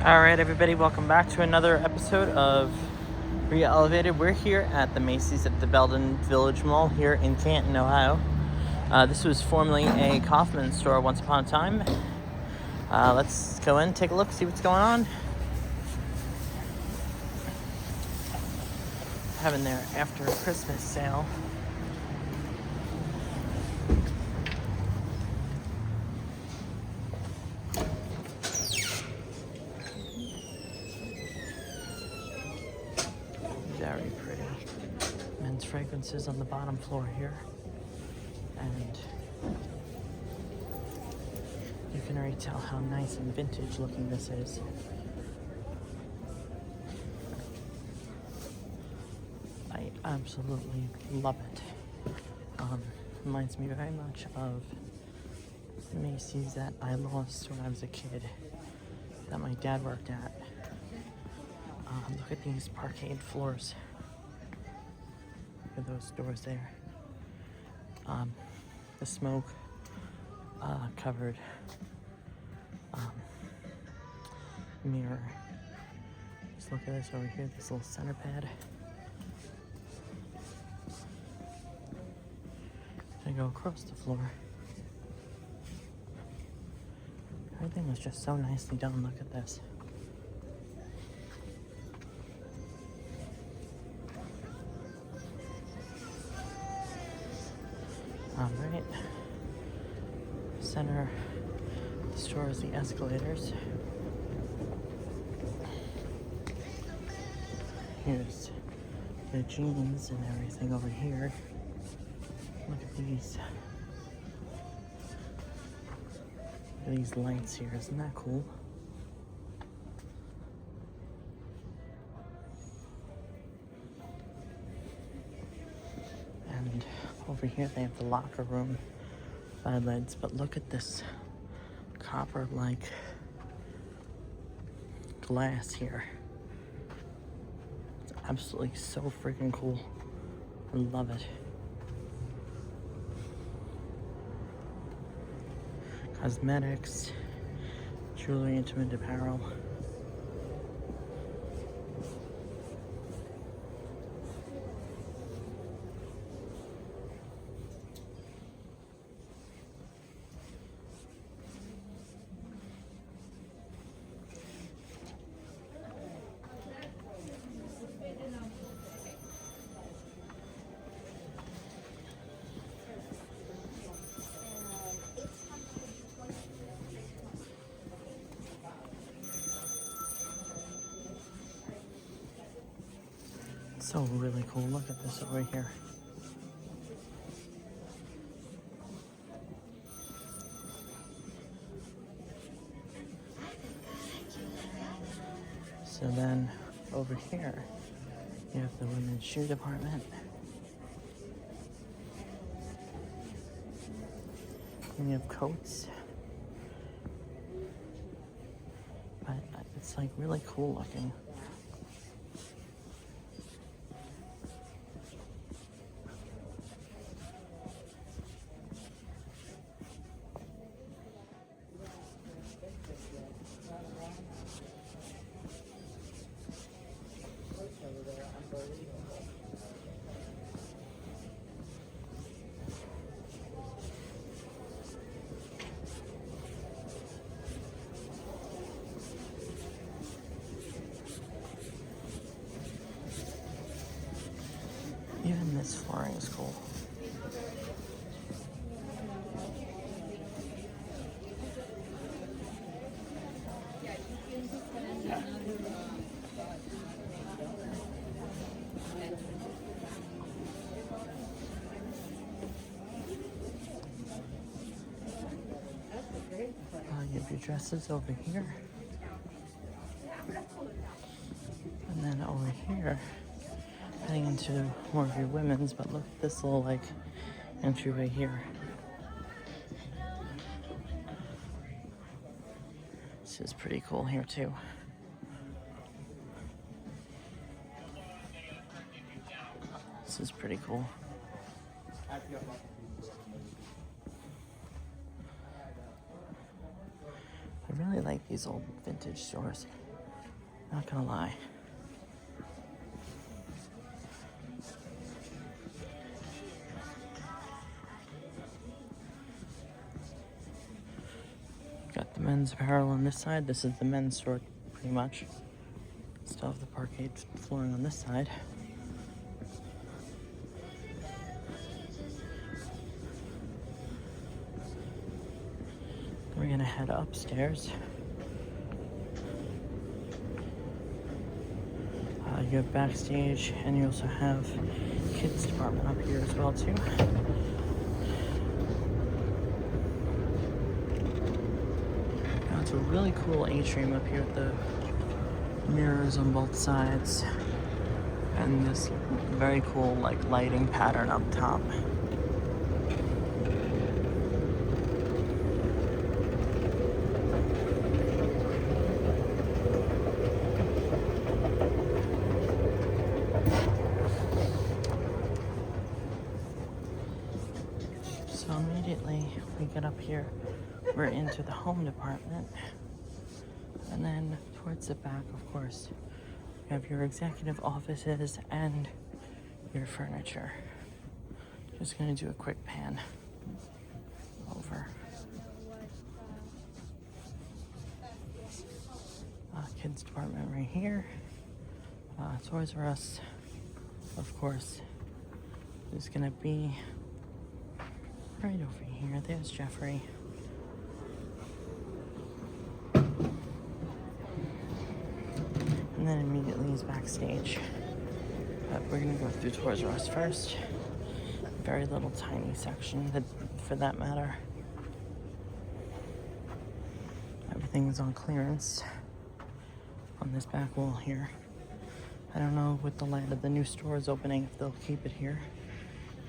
Alright, everybody, welcome back to another episode of Re-Elevated. We're here at the Macy's at the Belden Village Mall here in Canton, Ohio. This was formerly a Kaufman store once upon a time. Let's go in, take a look, see what's going on. Having their after Christmas sale. Very pretty. Men's fragrances on the bottom floor here. And you can already tell how nice and vintage looking this is. I absolutely love it. Reminds me very much of Macy's that I lost when I was a kid, that my dad worked at. Look at these parquet floors. Look at those doors there. The smoke covered mirror. Just look at this over here, this little center pad. I go across the floor. Everything was just so nicely done. Look at this. Alright. Center of the store is the escalators. Here's the jeans and everything over here. Look at these. Look at these lights here. Isn't that cool? And over here they have the locker room eyelids, but look at this copper-like glass here. It's absolutely so freaking cool. I love it. Cosmetics, jewelry, intimate apparel. So really cool. Look at this over here. So then over here you have the women's shoe department. And you have coats. But it's like really cool looking. Even this flooring is cool. You have your dresses over here. And then over here, heading into more of your women's, but look at this little like entryway here. This is pretty cool here too. This is pretty cool. I really like these old vintage stores. Not gonna lie. Got the men's apparel on this side. This is the men's store, pretty much. Still have the parquet flooring on this side. We're gonna head upstairs. You have backstage, and you also have kids department up here as well too. Now it's a really cool atrium up here with the mirrors on both sides, and this very cool like lighting pattern up top. So immediately we get up here, we're into the home department, and then towards the back, of course, you have your executive offices and your furniture. Just gonna do a quick pan over. Kids department right here. Toys R Us, of course, is gonna be right over here. There's Jeffrey. And then immediately he's backstage. But we're gonna go through Toys R Us first. Very little tiny section, for that matter. Everything is on clearance on this back wall here. I don't know with the light of the new stores opening if they'll keep it here.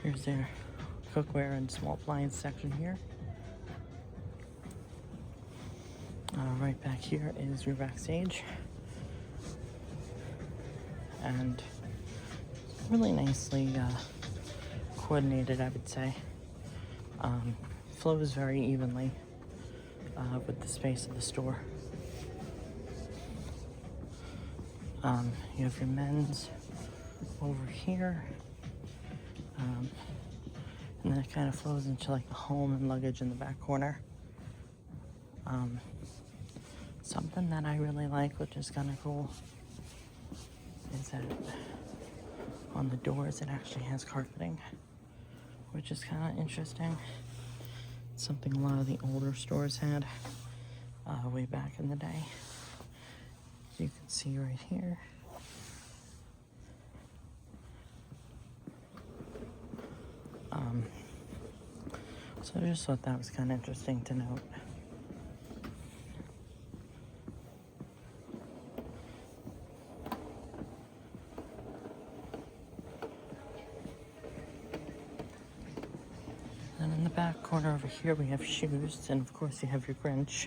Here's their cookware and small appliance section here. Right back here is your backstage. And really nicely coordinated, I would say. Flows very evenly with the space of the store. You have your men's over here. And then it kind of flows into like the home and luggage in the back corner. Something that I really like, which is kind of cool, is that on the doors it actually has carpeting, which is kind of interesting. It's something a lot of the older stores had way back in the day. You can see right here. So I just thought that was kind of interesting to note. And in the back corner over here we have shoes, and of course you have your Grinch.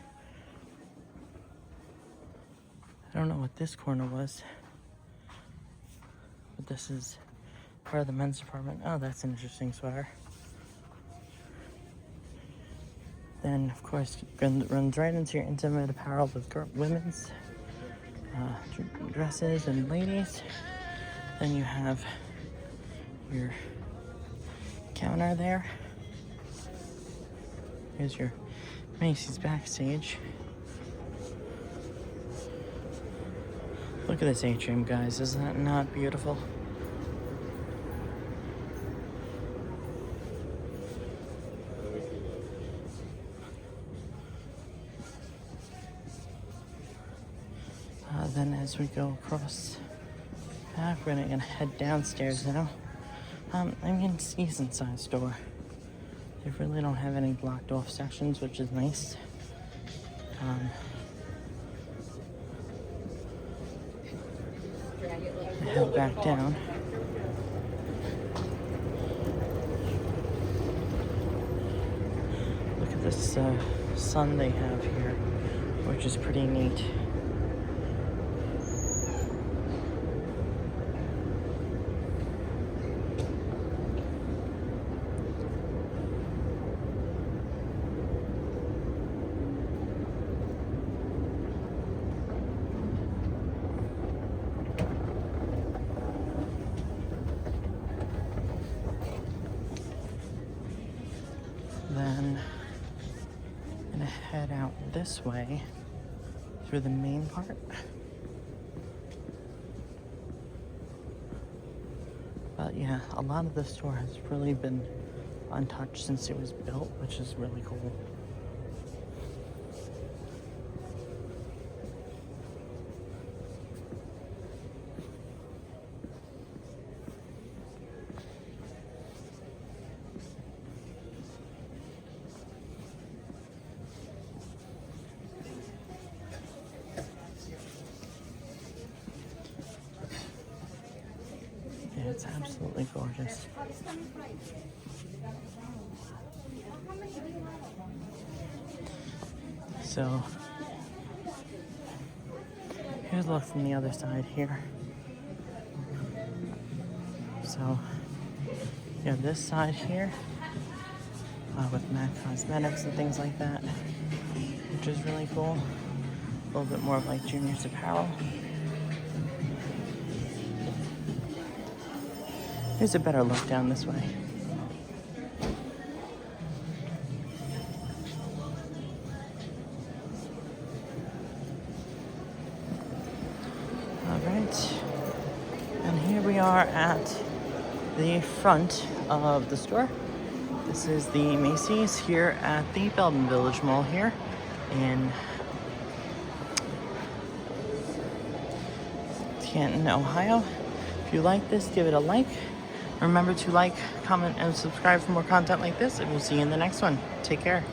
I don't know what this corner was, but this is part of the men's department. Oh, that's an interesting sweater. Then, of course, it runs right into your intimate apparel with women's dresses and ladies. Then you have your counter there. Here's your Macy's backstage. Look at this atrium, guys. Isn't that not beautiful? Then as we go across back, we're gonna head downstairs now. I'm in a decent sized store. They really don't have any blocked off sections, which is nice. I head back down. Look at this sun they have here, which is pretty neat. this way through the main part. But yeah, a lot of the store has really been untouched since it was built, which is really cool. Yeah, it's absolutely gorgeous. So here's a look from the other side here. So you have this side here with MAC Cosmetics and things like that, which is really cool. A little bit more of like Junior's apparel. Here's a better look down this way. Alright, and here we are at the front of the store. This is the Macy's here at the Belden Village Mall here in Canton, Ohio. If you like this, give it a like. Remember to like, comment, and subscribe for more content like this, and we'll see you in the next one. Take care.